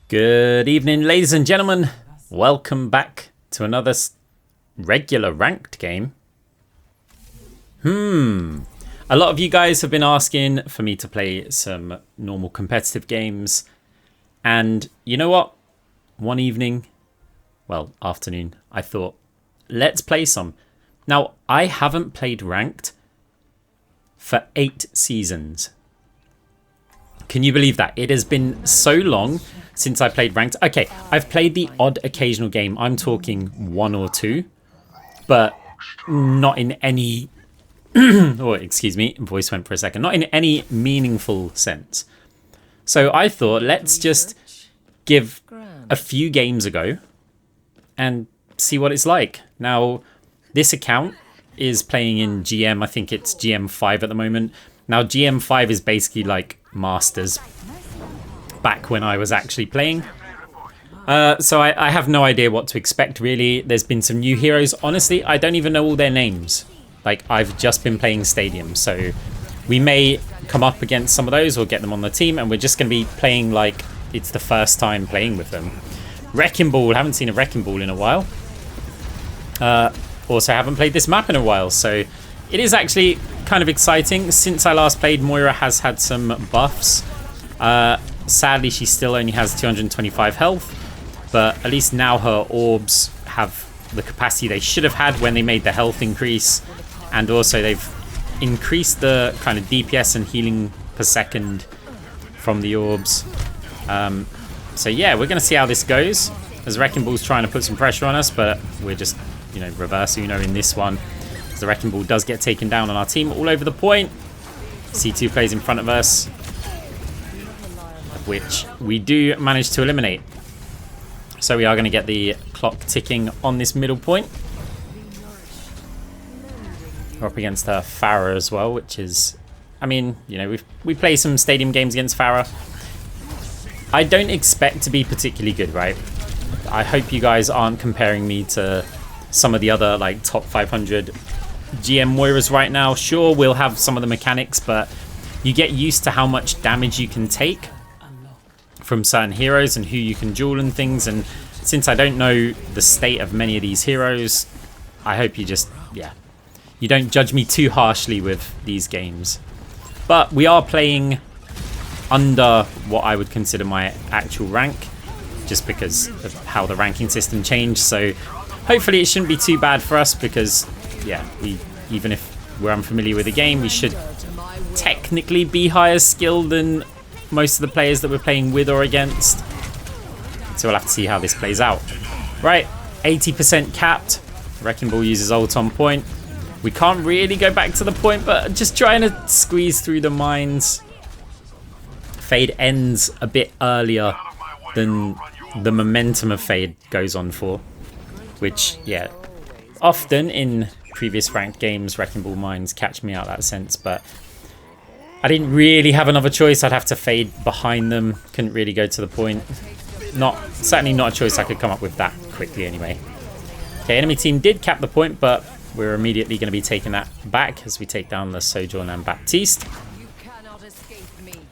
Good evening, ladies and gentlemen. Welcome back to another regular ranked game. A lot of you guys have been asking for me to play some normal competitive games. And you know what? One evening, well, afternoon, I thought, let's play some. Now, I haven't played ranked for 8 seasons. Can you believe that? It has been so long since I played ranked. Okay, I've played the odd occasional game. I'm talking 1 or 2, but not in any... oh, excuse me, voice went for a second. Not in any meaningful sense. So I thought, let's just give a few games a go and see what it's like. Now, this account is playing in GM. I think it's GM5 at the moment. Now, GM5 is basically like Masters back when I was actually playing. So I have no idea what to expect, really. There's been some new heroes. Honestly, I don't even know all their names. Like, I've just been playing Stadium, so we may come up against some of those or get them on the team, and we're just going to be playing like it's the first time playing with them. Wrecking Ball. Haven't seen a Wrecking Ball in a while. Also, haven't played this map in a while, so it is actually kind of exciting. Since I last played, Moira has had some buffs. Sadly, she still only has 225 health, but at least now her orbs have the capacity they should have had when they made the health increase, and also they've increased the kind of DPS and healing per second from the orbs. So yeah, we're going to see how this goes, as Wrecking Ball's trying to put some pressure on us, but we're just, you know, reverse Uno in this one. The Wrecking Ball does get taken down on our team all over the point. C2 plays in front of us, which we do manage to eliminate. So we are going to get the clock ticking on this middle point. We're up against Farah as well, which is, I mean, you know, we play some Stadium games against Farah. I don't expect to be particularly good, right? I hope you guys aren't comparing me to some of the other like top 500 GM Moiras right now. Sure, we'll have some of the mechanics, but you get used to how much damage you can take from certain heroes and who you can duel and things. And since I don't know the state of many of these heroes, I hope you just, yeah, you don't judge me too harshly with these games. But we are playing under what I would consider my actual rank, just because of how the ranking system changed. So hopefully it shouldn't be too bad for us, because yeah, even if we're unfamiliar with the game, we should technically be higher skilled than most of the players that we're playing with or against. So we'll have to see how this plays out. Right, 80% capped. Wrecking Ball uses ult on point. We can't really go back to the point, but just trying to squeeze through the mines. Fade ends a bit earlier than the momentum of Fade goes on for, which, yeah, often in previous ranked games, Wrecking Ball mines catch me out that sense, but I didn't really have another choice. I'd have to fade behind them. Couldn't really go to the point. Certainly not a choice I could come up with that quickly anyway. Okay, enemy team did cap the point, but we're immediately going to be taking that back as we take down the Sojourn and Baptiste.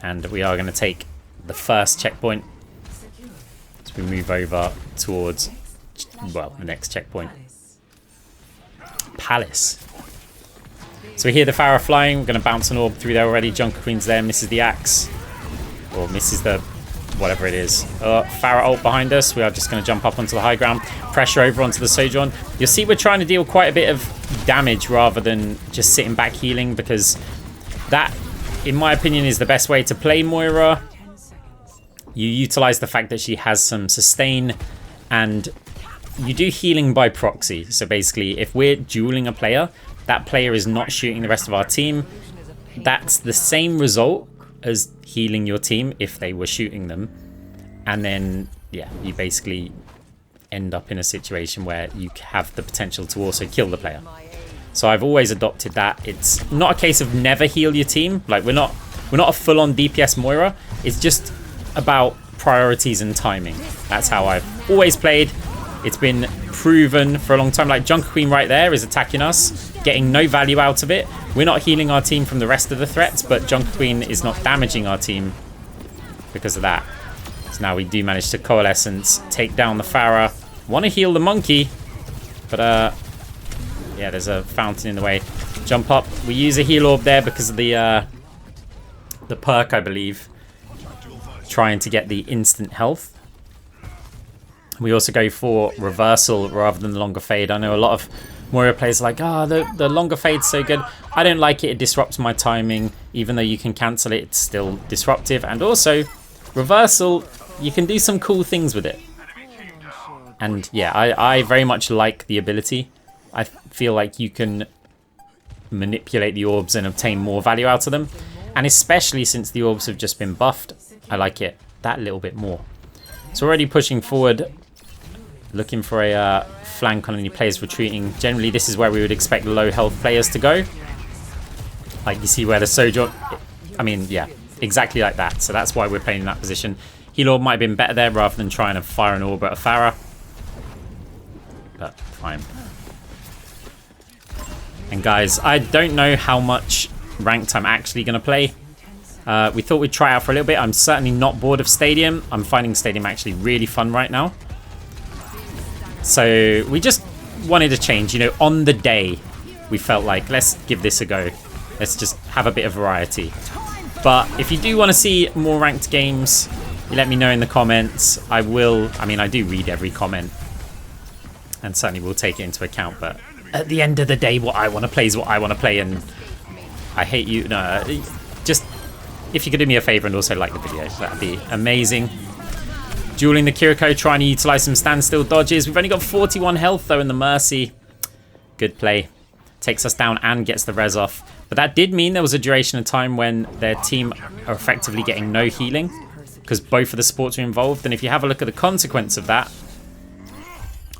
And we are going to take the first checkpoint as we move over towards, well, the next checkpoint. Palace. So we hear the Farah flying. We're going to bounce an orb through there already. Junker Queen's there, misses the axe. Or misses the whatever it is. Farah ult behind us. We are just going to jump up onto the high ground. Pressure over onto the Sojourn. You'll see we're trying to deal quite a bit of damage rather than just sitting back healing, because that, in my opinion, is the best way to play Moira. You utilize the fact that she has some sustain, and you do healing by proxy. So basically, if we're dueling a player, that player is not shooting the rest of our team. That's the same result as healing your team if they were shooting them. And then, yeah, you basically end up in a situation where you have the potential to also kill the player. So I've always adopted that. It's not a case of never heal your team. Like, we're not a full-on DPS Moira. It's just about priorities and timing. That's how I've always played. It's been proven for a long time. Like, Junker Queen right there is attacking us, getting no value out of it. We're not healing our team from the rest of the threats, but Junker Queen is not damaging our team because of that. So now we do manage to coalescence, take down the Pharah. Want to heal the monkey, but yeah, there's a fountain in the way. Jump up. We use a heal orb there because of the perk, I believe. Trying to get the instant health. We also go for reversal rather than the longer fade. I know a lot of Moira players are like, the longer fade's so good. I don't like it. It disrupts my timing. Even though you can cancel it, it's still disruptive. And also, reversal, you can do some cool things with it. And yeah, I very much like the ability. I feel like you can manipulate the orbs and obtain more value out of them. And especially since the orbs have just been buffed, I like it that little bit more. So already pushing forward, looking for a flank on any players retreating. Generally, this is where we would expect low health players to go. Like you see where the Sojourn... I mean, yeah, exactly like that. So that's why we're playing in that position. Heal orb might have been better there rather than trying to fire an orb at a Pharah. But fine. And guys, I don't know how much ranked I'm actually going to play. We thought we'd try out for a little bit. I'm certainly not bored of Stadium. I'm finding Stadium actually really fun right now. So we just wanted to change. You know, on the day, we felt like, let's give this a go. Let's just have a bit of variety. But if you do want to see more ranked games, you let me know in the comments. I will. I mean, I do read every comment. And certainly we'll take it into account. But at the end of the day, what I want to play is what I want to play. And I hate you. No, just if you could do me a favor and also like the video, that'd be amazing. Dueling the Kiriko, trying to utilize some standstill dodges. We've only got 41 health though in the Mercy. Good play. Takes us down and gets the res off. But that did mean there was a duration of time when their team are effectively getting no healing because both of the supports are involved. And if you have a look at the consequence of that,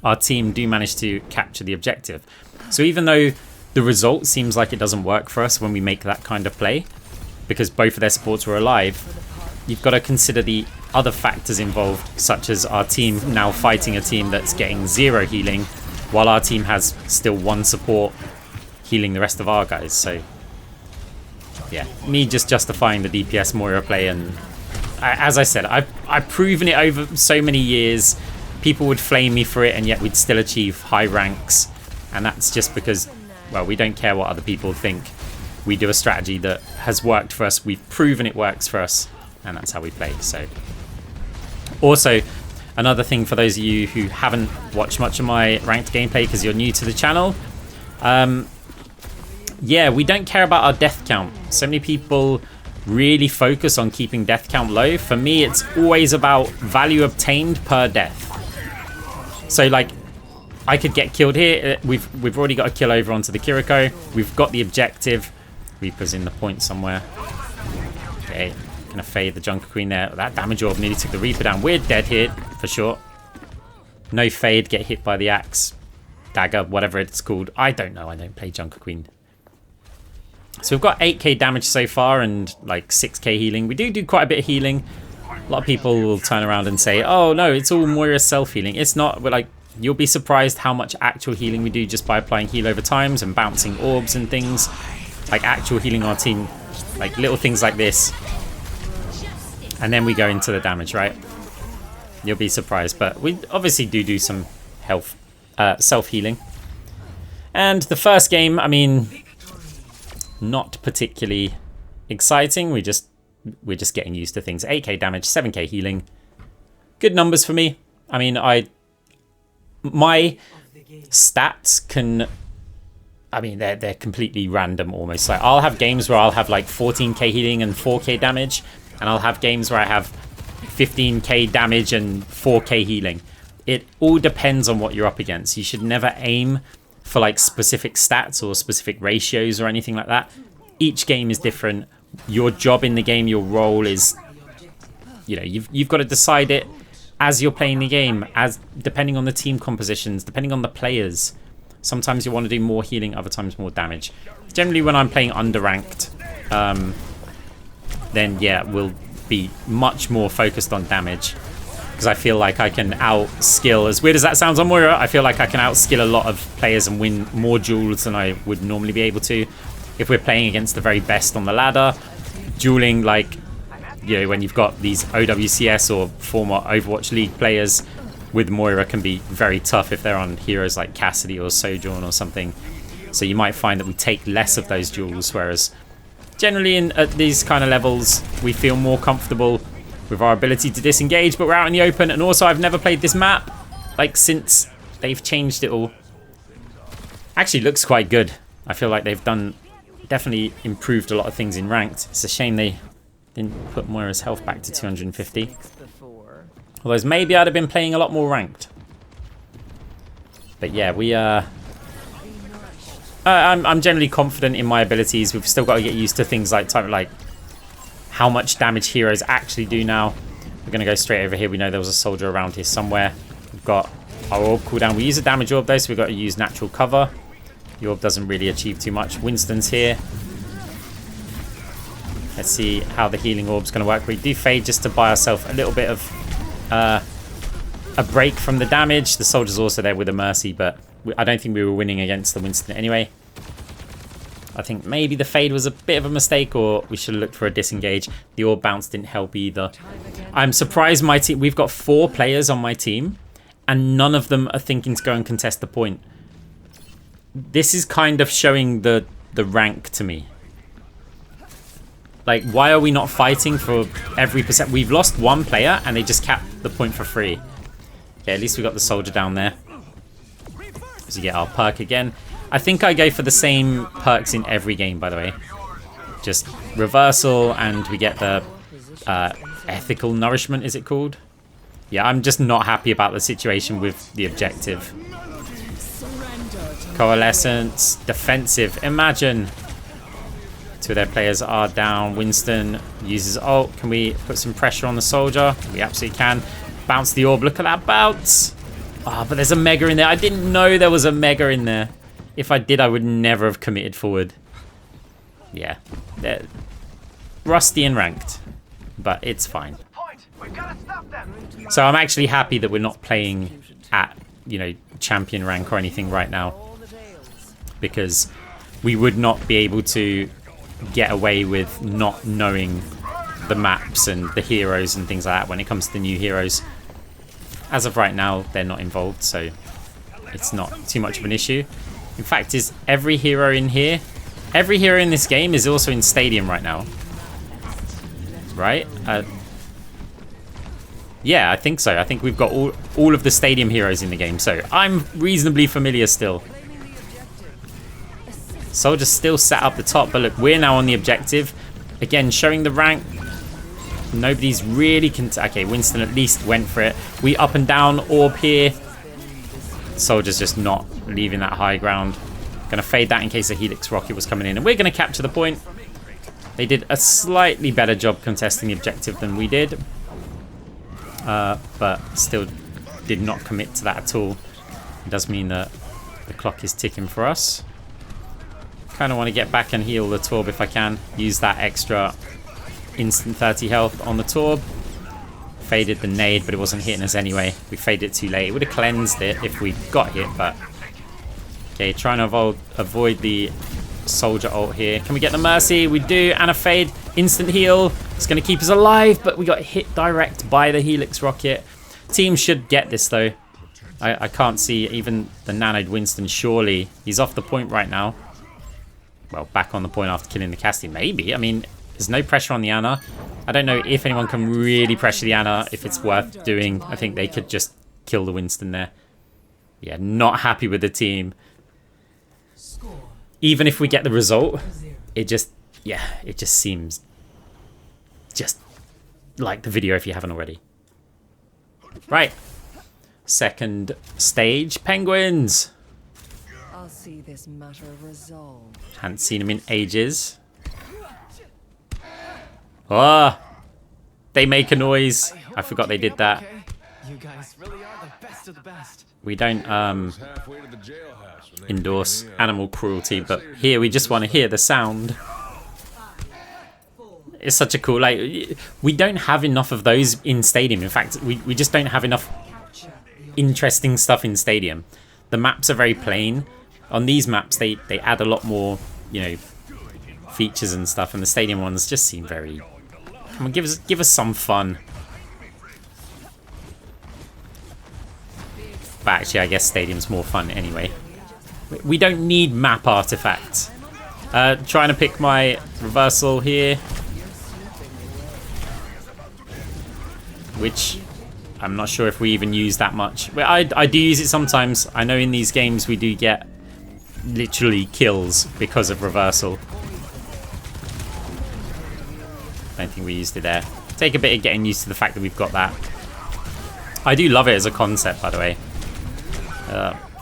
our team do manage to capture the objective. So even though the result seems like it doesn't work for us when we make that kind of play, because both of their supports were alive, you've got to consider the other factors involved, such as our team now fighting a team that's getting 0 healing, while our team has still 1 support healing the rest of our guys. So yeah, me just justifying the DPS Moira play, and as I said, I've proven it over so many years. People would flame me for it, and yet we'd still achieve high ranks, and that's just because, well, we don't care what other people think. We do a strategy that has worked for us. We've proven it works for us, and that's how we play. So, also, another thing for those of you who haven't watched much of my ranked gameplay because you're new to the channel, yeah, we don't care about our death count. So many people really focus on keeping death count low. For me, it's always about value obtained per death. So, like, I could get killed here. We've already got a kill over onto the Kiriko. We've got the objective. Reaper's in the point somewhere. Okay, gonna fade the Junker Queen there. That damage orb nearly took the Reaper down. We're dead here for sure. No fade, get hit by the axe, dagger, whatever it's called. I don't know. I don't play Junker Queen. So we've got 8k damage so far and like 6k healing. We do quite a bit of healing. A lot of people will turn around and say, "Oh no, it's all Moira self-healing." It's not. We're like, you'll be surprised how much actual healing we do just by applying heal over times and bouncing orbs and things. Like actual healing our team, like little things like this. And then we go into the damage, right? You'll be surprised, but we obviously do some health, self-healing. And the first game, I mean, not particularly exciting. We're just getting used to things. 8k damage, 7k healing. Good numbers for me. I mean, my stats can, I mean, they're completely random almost. Like, I'll have games where I'll have like 14k healing and 4k damage, and I'll have games where I have 15k damage and 4k healing. It all depends on what you're up against. You should never aim for like specific stats or specific ratios or anything like that. Each game is different. Your job in the game, your role is, you know, you've got to decide it as you're playing the game, as depending on the team compositions, depending on the players. Sometimes you want to do more healing, other times more damage. Generally, when I'm playing underranked, then yeah, we'll be much more focused on damage, because I feel like I can outskill, as weird as that sounds on Moira, I feel like I can outskill a lot of players and win more duels than I would normally be able to if we're playing against the very best on the ladder. Dueling like you know, when you've got these OWCS or former Overwatch League players with Moira can be very tough if they're on heroes like Cassidy or Sojourn or something. So you might find that we take less of those duels, whereas generally at these kind of levels, we feel more comfortable with our ability to disengage, but we're out in the open. And also, I've never played this map, like, since they've changed it all. Actually, looks quite good. I feel like they've definitely improved a lot of things in ranked. It's a shame they didn't put Moira's health back to 250. Although maybe I'd have been playing a lot more ranked. But yeah, I'm generally confident in my abilities. We've still got to get used to things like how much damage heroes actually do now. We're going to go straight over here. We know there was a soldier around here somewhere. We've got our orb cooldown. We use a damage orb though, so we've got to use natural cover. The orb doesn't really achieve too much. Winston's here. Let's see how the healing orb's going to work. We do fade just to buy ourselves a little bit of a break from the damage. The soldier's also there with a mercy, but I don't think we were winning against the Winston anyway. I think maybe the fade was a bit of a mistake, or we should have looked for a disengage. The orb bounce didn't help either. I'm surprised my team... We've got 4 players on my team, and none of them are thinking to go and contest the point. This is kind of showing the rank to me. Like, why are we not fighting for every percent? We've lost 1 player, and they just capped the point for free. Okay, at least we got the soldier down there. So you get our perk again. I think I go for the same perks in every game, by the way. Just reversal, and we get the ethical nourishment, is it called? Yeah, I'm just not happy about the situation with the objective. Coalescence, defensive. Imagine 2 of their players are down. Winston uses ult. Can we put some pressure on the soldier? We absolutely can. Bounce the orb. Look at that bounce. Ah, but there's a mega in there. I didn't know there was a mega in there. If I did, I would never have committed forward. Yeah. They're rusty and ranked. But it's fine. So I'm actually happy that we're not playing at, you know, champion rank or anything right now. Because we would not be able to get away with not knowing the maps and the heroes and things like that when it comes to the new heroes. As of right now, they're not involved, so it's not too much of an issue. In fact, is every hero in here? Every hero in this game is also in Stadium right now. Right? Yeah, I think so. I think we've got all of the Stadium heroes in the game, so I'm reasonably familiar still. Soldier's still sat up the top, but look, we're now on the objective. Again, showing the rank. Nobody's really... Okay, Winston at least went for it. We up and down orb here. Soldier's just not leaving that high ground. Gonna fade that in case a Helix rocket was coming in. And we're gonna capture the point. They did a slightly better job contesting the objective than we did. But still did not commit to that at all. It does mean that the clock is ticking for us. Kind of want to get back and heal the Torb if I can. Use that extra instant 30 health on the Torb. Faded the nade, but it wasn't hitting us anyway. We faded it too late. It would have cleansed it if we got hit, but... Okay, trying to avoid the soldier ult here. Can we get the mercy? We do, and a fade. Instant heal. It's going to keep us alive, but we got hit direct by the Helix rocket. Team should get this, though. I can't see even the nanoed Winston, surely. He's off the point right now. Well, back on the point after killing the Cassidy, maybe. I mean, there's no pressure on the Ana. I don't know if anyone can really pressure the Ana, if it's worth doing. I think they could just kill the Winston there. Yeah, not happy with the team. Even if we get the result, it just seems just like the video if you haven't already. Right. Second stage, Penguins. I'll see this matter resolved. Hadn't seen him in ages. Ah, they make a noise. I forgot they did that. You guys really are the best of the best. We don't endorse animal cruelty, but here we just want to hear the sound. It's such a cool, like, we don't have enough of those in Stadium. In fact, we just don't have enough interesting stuff in Stadium. The maps are very plain. On these maps, they add a lot more, you know, features and stuff, and the Stadium ones just seem very Come on, give us some fun. But actually, I guess Stadium's more fun anyway. We don't need map artifacts. Trying to pick my reversal here. Which I'm not sure if we even use that much. But I do use it sometimes. I know in these games we do get literally kills because of reversal. Don't think we used it there. Take a bit of getting used to the fact that we've got that. I do love it as a concept, by the way.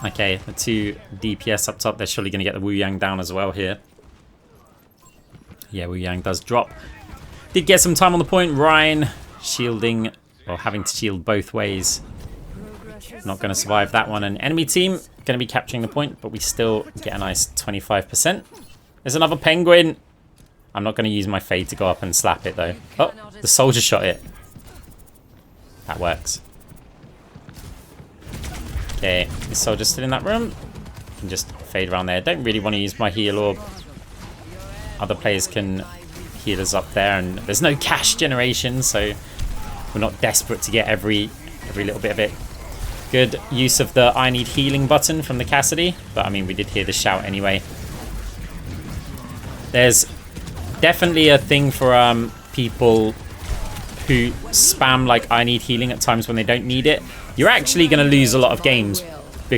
Okay, the 2 DPS up top. They're surely going to get the Wu Yang down as well here. Yeah, Wu Yang does drop. Did get some time on the point. Ryan shielding, or having to shield both ways. Not going to survive that one. And enemy team going to be capturing the point, but we still get a nice 25%. There's another penguin. I'm not going to use my fade to go up and slap it though. Oh, the soldier shot it. That works. Okay, this soldier's still in that room. Can just fade around there. Don't really want to use my heal orb. Other players can heal us up there, and there's no cash generation, so we're not desperate to get every little bit of it. Good use of the I need healing button from the Cassidy, but I mean we did hear the shout anyway. There's definitely a thing for people who spam like I need healing at times when they don't need it. You're actually going to lose a lot of games,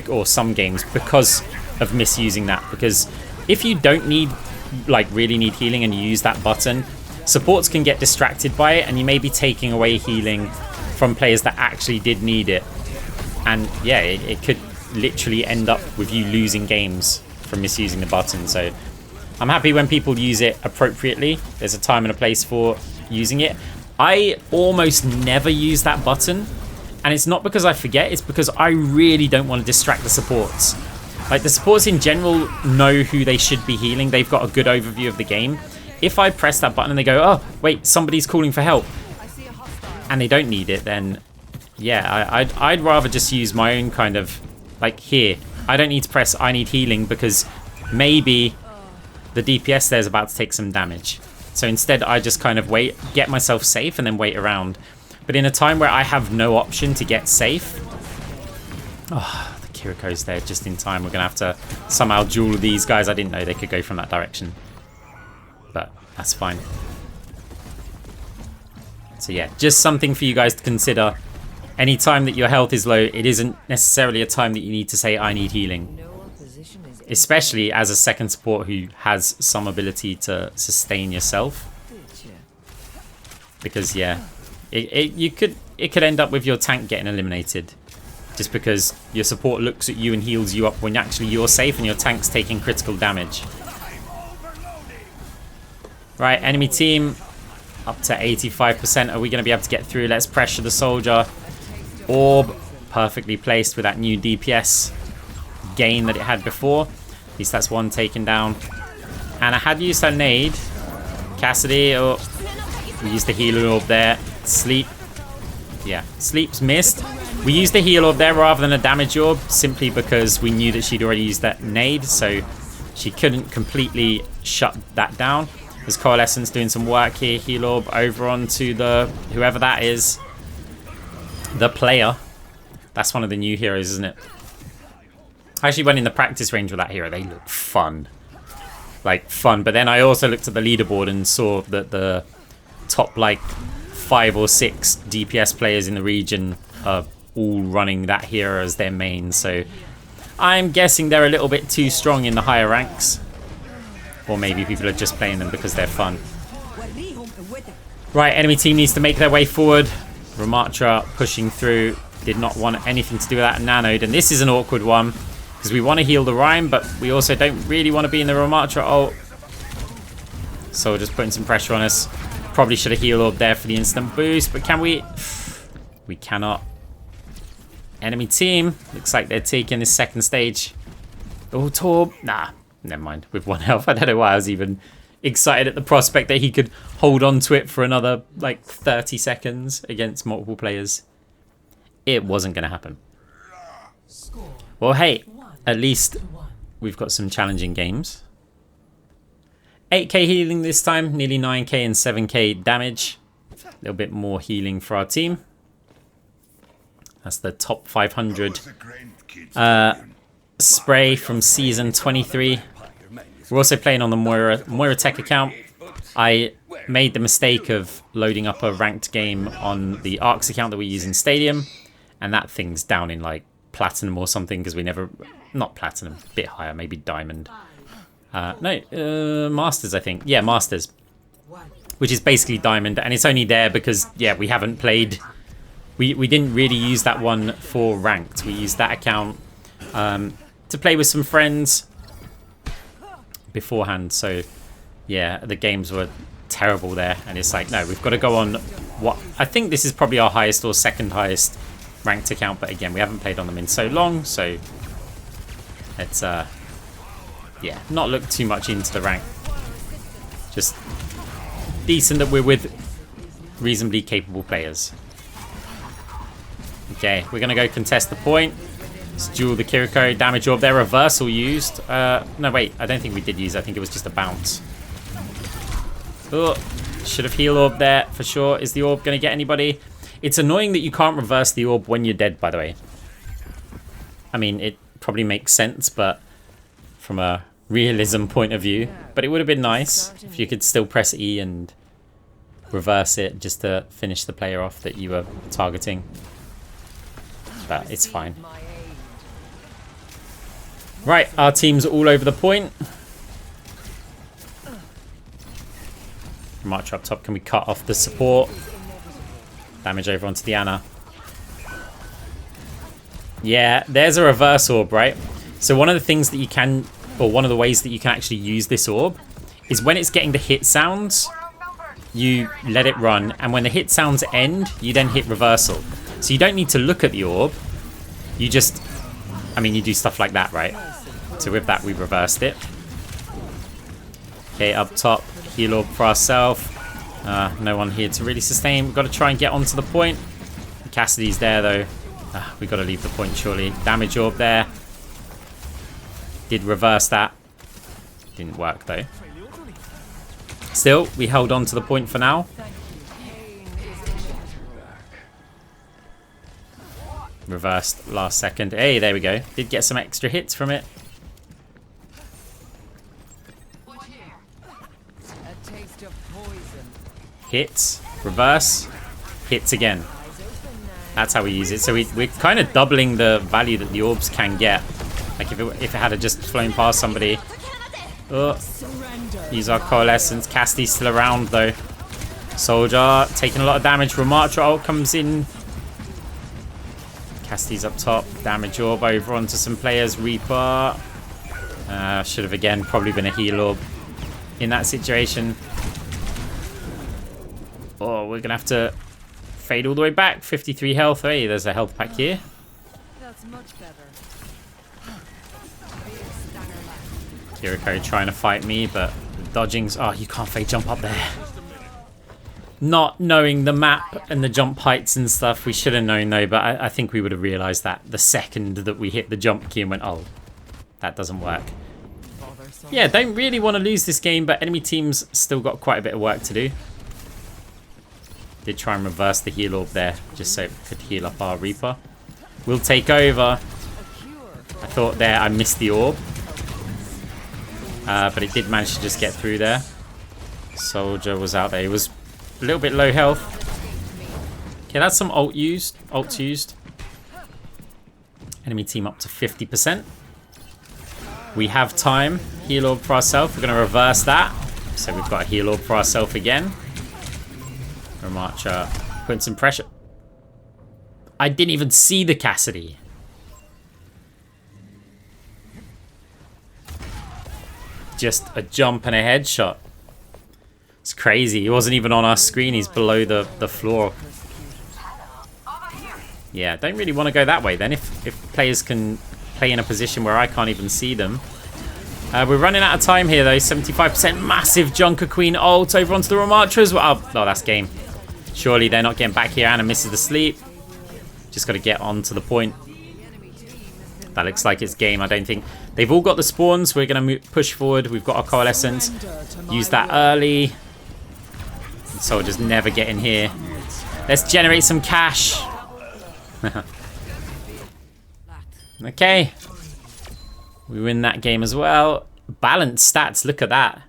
or some games, because of misusing that. Because if you don't need, like really need healing and you use that button, supports can get distracted by it and you may be taking away healing from players that actually did need it. And yeah, it could literally end up with you losing games from misusing the button. So I'm happy when people use it appropriately. There's a time and a place for using it. I almost never use that button. And it's not because I forget, it's because I really don't want to distract the supports. Like, the supports in general know who they should be healing. They've got a good overview of the game. If I press that button and they go, oh, wait, somebody's calling for help, and they don't need it, then yeah, I'd rather just use my own kind of, like here. I don't need to press I need healing because maybe the DPS there is about to take some damage. So instead, I just kind of wait, get myself safe, and then wait around. But in a time where I have no option to get safe... Oh, the Kiriko's there just in time. We're going to have to somehow duel these guys. I didn't know they could go from that direction. But that's fine. So yeah, just something for you guys to consider. Any time that your health is low, it isn't necessarily a time that you need to say, I need healing. Especially as a second support who has some ability to sustain yourself. Because yeah... It could end up with your tank getting eliminated just because your support looks at you and heals you up when actually you're safe and your tank's taking critical damage. Right, enemy team up to 85%. Are we going to be able to get through? Let's pressure the soldier. Orb perfectly placed with that new DPS gain that it had before. At least that's one taken down. And I had used her nade. Cassidy, oh, we used the healer orb there. Sleep. Yeah, Sleep's missed. We used the heal orb there rather than a damage orb simply because we knew that she'd already used that nade, so she couldn't completely shut that down. There's Coalescence doing some work here. Heal orb over onto the whoever that is. The player. That's one of the new heroes, isn't it? I actually went in the practice range with that hero. They look fun. Like, fun. But then I also looked at the leaderboard and saw that the top, like, 5 or 6 DPS players in the region are all running that hero as their main, so I'm guessing they're a little bit too strong in the higher ranks, or maybe people are just playing them because they're fun. Right, enemy team needs to make their way forward. Ramatra pushing through, did not want anything to do with that nanode, and this is an awkward one because we want to heal the Rhyme, but we also don't really want to be in the Ramatra ult. So just putting some pressure on us. Probably should have healed orb there for the instant boost, but can we? We cannot. Enemy team looks like they're taking this second stage. Oh, Torb. Nah, never mind. With 1 health, I don't know why I was even excited at the prospect that he could hold on to it for another like 30 seconds against multiple players. It wasn't going to happen. Well, hey, at least we've got some challenging games. 8k healing this time, nearly 9k and 7k damage. A little bit more healing for our team. That's the top 500 spray from season 23. We're also playing on the MoiraTech account. I made the mistake of loading up a ranked game on the Arcs account that we use in Stadium, and that thing's down in like platinum or something because we never, not platinum, a bit higher, maybe diamond. No, masters, I think. Yeah, masters, which is basically diamond, and it's only there because we haven't played. We didn't really use that one for ranked. We used that account to play with some friends beforehand. So yeah, the games were terrible there, and it's like, no, we've got to go on what I think this is probably our highest or second highest ranked account, but again, we haven't played on them in so long, so let's not look too much into the rank. Just decent that we're with reasonably capable players. Okay, we're gonna go contest the point. Let's duel the Kiriko. Damage orb there. Reversal used. No, wait. I don't think we did use. I think it was just a bounce. Oh, should have heal orb there for sure. Is the orb gonna get anybody? It's annoying that you can't reverse the orb when you're dead, by the way. I mean, it probably makes sense, but from a realism point of view. But it would have been nice if you could still press E and reverse it just to finish the player off that you were targeting. But it's fine. Right, our team's all over the point. March up top. Can we cut off the support? Damage over onto the Ana. Yeah, there's a reverse orb, right? So one of the things that you can, or one of the ways that you can actually use this orb is when it's getting the hit sounds, you let it run, and when the hit sounds end, you then hit reversal. So you don't need to look at the orb. You just, I mean, you do stuff like that, right? So with that, we reversed it. Okay, up top, heal orb for ourselves. No one here to really sustain. We've got to try and get onto the point. Cassidy's there, though. We've got to leave the point, surely. Damage orb there. Did reverse that. Didn't work, though. Still, we held on to the point for now. Reversed last second. Hey, there we go. Did get some extra hits from it. Hits, reverse, hits again. That's how we use it. So we're kind of doubling the value that the orbs can get. Like if it had just flown past somebody. Oh, use our coalescence. Cassidy's still around though. Soldier taking a lot of damage. Ramatra ult comes in. Cassidy's up top. Damage orb over onto some players. Reaper. Should have again probably been a heal orb in that situation. Oh, we're going to have to fade all the way back. 53 health. Hey, there's a health pack here. That's much better. Kiriko trying to fight me, but dodging's... Oh, you can't fade jump up there. Not knowing the map and the jump heights and stuff, we should have known though, but I think we would have realised that the second that we hit the jump key and went, oh, that doesn't work. Yeah, don't really want to lose this game, but enemy teams still got quite a bit of work to do. Did try and reverse the heal orb there, just so it could heal up our Reaper. We'll take over. I thought there I missed the orb. But it did manage to just get through there. Soldier was out there. He was a little bit low health. Okay, that's some ults used. Enemy team up to 50%. We have time. Heal orb for ourselves. We're going to reverse that. So we've got a heal orb for ourselves again. Marcher putting some pressure. I didn't even see the Cassidy. Just a jump and a headshot. It's crazy. He wasn't even on our screen. He's below the floor. Yeah, don't really want to go that way then. If players can play in a position where I can't even see them. We're running out of time here though. 75%. Massive Junker Queen ult over onto the Ramatra as well. Oh, that's game. Surely they're not getting back here. Ana misses the sleep. Just got to get on to the point. That looks like it's game. I don't think... They've all got the spawns. We're going to push forward. We've got our coalescence. Use that early. Soldiers never get in here. Let's generate some cash. Okay. We win that game as well. Balanced stats, look at that.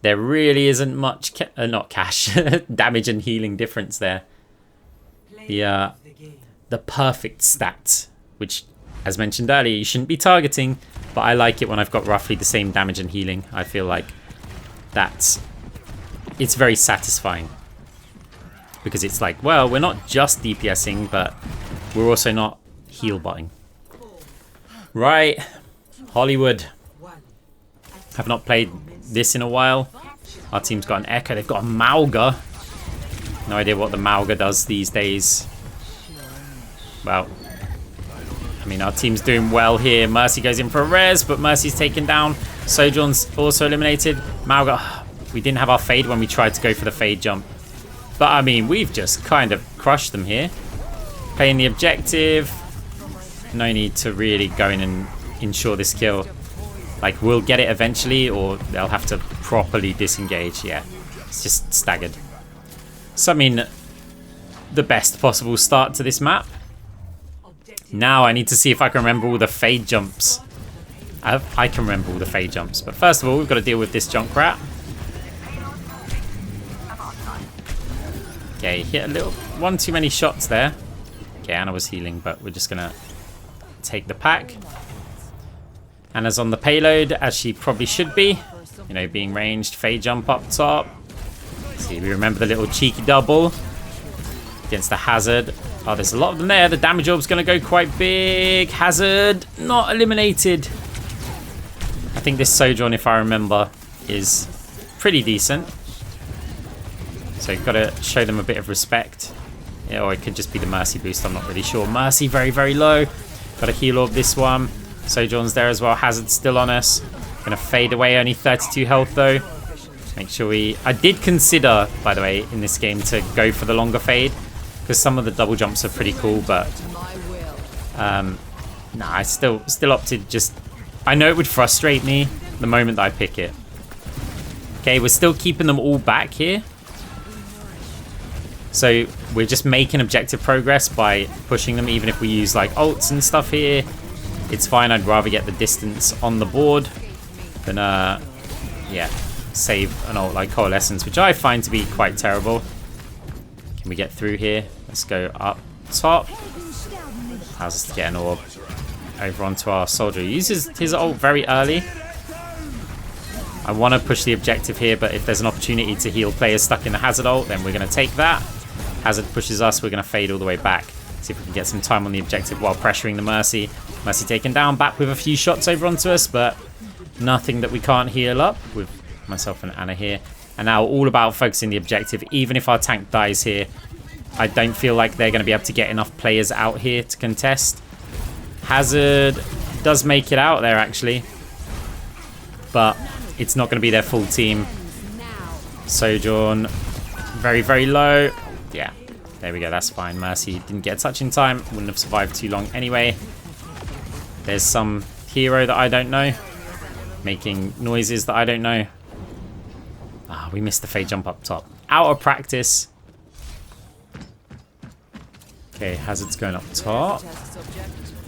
There really isn't much, not cash, damage and healing difference there. The perfect stats, which, as mentioned earlier, you shouldn't be targeting, but I like it when I've got roughly the same damage and healing. I feel like it's very satisfying. Because it's like, well, we're not just DPSing, but we're also not heal botting. Right, Hollywood. Have not played this in a while. Our team's got an Echo. They've got a Mauga. No idea what the Mauga does these days. Well, I mean, our team's doing well here. Mercy goes in for a res, but Mercy's taken down. Sojourn's also eliminated. Mauga, we didn't have our fade when we tried to go for the fade jump. But I mean, we've just kind of crushed them here. Playing the objective. No need to really go in and ensure this kill. Like, we'll get it eventually, or they'll have to properly disengage. Yeah, it's just staggered. So, I mean, the best possible start to this map. Now I need to see if I can remember all the fade jumps. I can remember all the fade jumps. But first of all, we've got to deal with this Junkrat. Okay, hit one too many shots there. Okay, Anna was healing, but we're just going to take the pack. Anna's on the payload, as she probably should be. You know, being ranged. Fade jump up top. See, we remember the little cheeky double against the Hazard. Oh, there's a lot of them there. The damage orb's going to go quite big. Hazard not eliminated. I think this Sojourn, if I remember, is pretty decent. So you've got to show them a bit of respect. Yeah, or it could just be the Mercy boost. I'm not really sure. Mercy very, very low. Got to heal orb this one. Sojourn's there as well. Hazard's still on us. Gonna fade away. Only 32 health though. Make sure we... I did consider, by the way, in this game to go for the longer fade. Because some of the double jumps are pretty cool, but... nah, I still opted just... I know it would frustrate me the moment that I pick it. Okay, we're still keeping them all back here. So we're just making objective progress by pushing them, even if we use like ults and stuff here. It's fine. I'd rather get the distance on the board than, yeah, save an ult like Coalescence, which I find to be quite terrible. Can we get through here? Let's go up top. Allows us to get an orb over onto our soldier. He uses his ult very early. I want to push the objective here, but if there's an opportunity to heal players stuck in the Hazard ult, then we're going to take that. Hazard pushes us. We're going to fade all the way back. See if we can get some time on the objective while pressuring the Mercy. Mercy taken down, back with a few shots over onto us, but nothing that we can't heal up with myself and Anna here. And now all about focusing the objective. Even if our tank dies here, I don't feel like they're going to be able to get enough players out here to contest. Hazard does make it out there, actually. But it's not going to be their full team. Sojourn, very, very low. Yeah, there we go. That's fine. Mercy didn't get a touch in time. Wouldn't have survived too long anyway. There's some hero that I don't know, making noises that I don't know. Ah, we missed the fade jump up top. Out of practice. Okay, Hazard's going up top.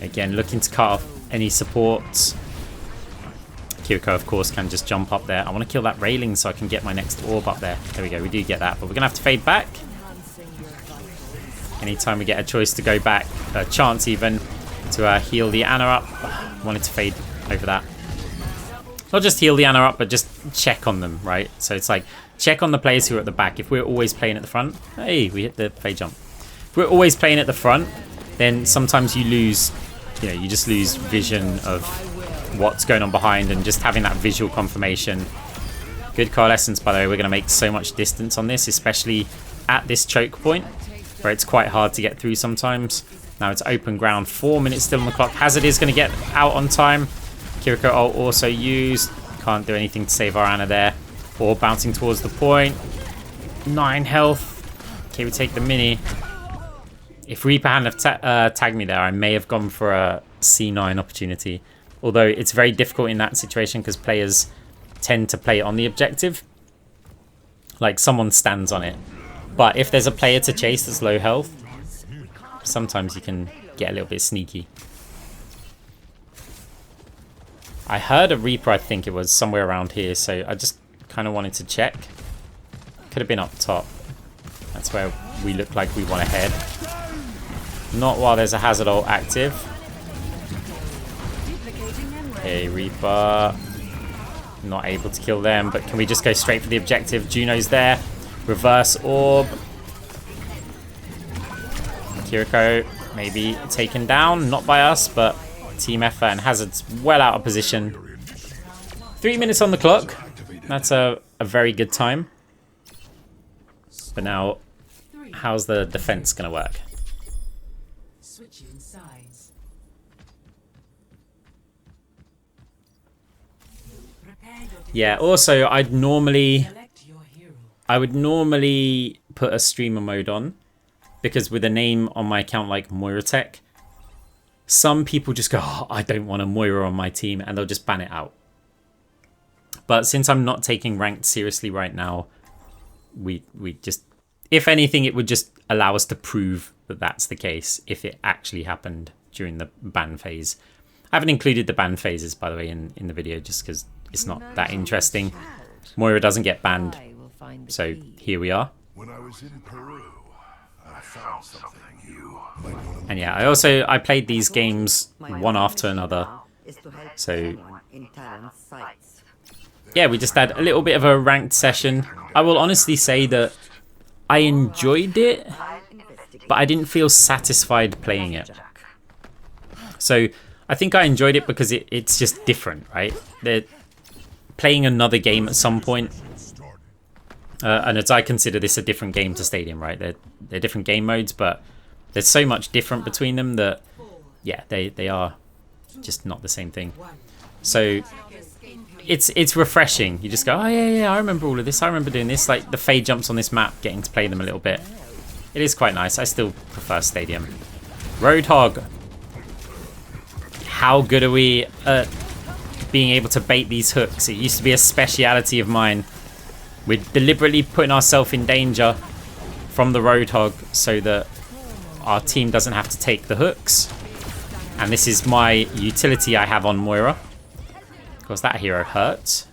Again, looking to cut off any supports. Kiriko, of course, can just jump up there. I want to kill that railing so I can get my next orb up there. There we go, we do get that. But we're going to have to fade back. Anytime we get a choice to go back, a chance even, to heal the Anna up. Wanted to fade over that. Not just heal the Anna up, but just check on them, right? So it's like, check on the players who are at the back. If we're always playing at the front... Hey, we hit the fade jump. If we're always playing at the front, then sometimes you lose... You know, you just lose vision of what's going on behind, and just having that visual confirmation. Good Coalescence, by the way. We're going to make so much distance on this, especially at this choke point, where it's quite hard to get through sometimes. Now it's open ground. 4 minutes still on the clock. Hazard is going to get out on time. Kiriko ult also used. Can't do anything to save our Anna there. Or bouncing towards the point. 9 health. Okay, we take the mini. If Reaper hadn't have tagged me there, I may have gone for a C9 opportunity. Although it's very difficult in that situation because players tend to play on the objective. Like someone stands on it. But if there's a player to chase that's low health, sometimes you can get a little bit sneaky. I heard a Reaper, I think it was, somewhere around here, so I just kind of wanted to check. Could have been up top. That's where we look like we want to head. Not while there's a hazard ult active. Okay, Reaper. Not able to kill them, but can we just go straight for the objective? Juno's there. Reverse orb. Kiriko maybe taken down. Not by us, but team effort, and Hazard's well out of position. 3 minutes on the clock. That's a very good time. But now, how's the defense going to work? Switching sides. Yeah, also I would normally put a streamer mode on, because with a name on my account like MoiraTech, some people just go, oh, I don't want a Moira on my team, and they'll just ban it out. But since I'm not taking ranked seriously right now, we just, if anything, it would just allow us to prove that that's the case if it actually happened during the ban phase. I haven't included the ban phases, by the way, in the video, just because it's not that interesting. Moira doesn't get banned, so here we are. When I was in Peru, I found something you might want to. And yeah, I played these games one after another. So yeah, we just had a little bit of a ranked session. I will honestly say that I enjoyed it, but I didn't feel satisfied playing it. So I think I enjoyed it because it's just different, right? They're playing another game at some point. And as I consider this a different game to Stadium, right? They're different game modes, but there's so much different between them that, yeah, they are just not the same thing. So it's refreshing. You just go, oh yeah, I remember all of this. I remember doing this. Like the fade jumps on this map, getting to play them a little bit. It is quite nice. I still prefer Stadium. Roadhog. How good are we at being able to bait these hooks? It used to be a speciality of mine. We're deliberately putting ourselves in danger from the Roadhog so that our team doesn't have to take the hooks. And this is my utility I have on Moira. Of course, that hero hurts.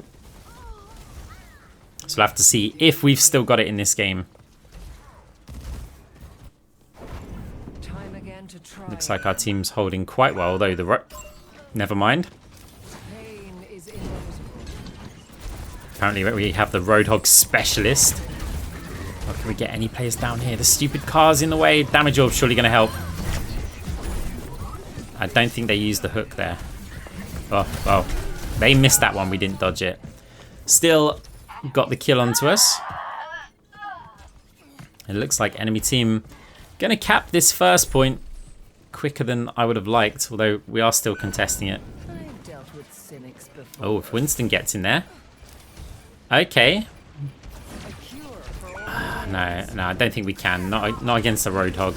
So we'll have to see if we've still got it in this game. Looks like our team's holding quite well, though the never mind. Apparently we have the Roadhog specialist. Oh, can we get any players down here? The stupid car's in the way. Damage orb surely going to help. I don't think they used the hook there. Oh, they missed that one. We didn't dodge it. Still got the kill onto us. It looks like enemy team going to cap this first point quicker than I would have liked, although we are still contesting it. Oh, if Winston gets in there. Okay. No, I don't think we can. Not against the Roadhog.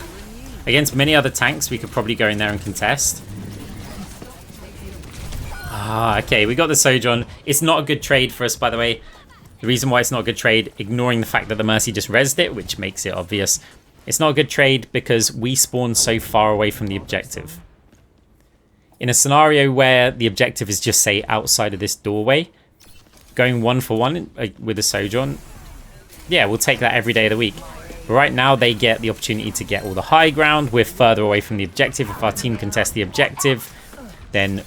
Against many other tanks, we could probably go in there and contest. Okay, we got the Sojourn. It's not a good trade for us, by the way. The reason why it's not a good trade, ignoring the fact that the Mercy just rezzed it, which makes it obvious. It's not a good trade because we spawn so far away from the objective. In a scenario where the objective is just, say, outside of this doorway, going 1-for-1 with a Sojourn, yeah, we'll take that every day of the week. But right now, they get the opportunity to get all the high ground. We're further away from the objective. If our team contests the objective, then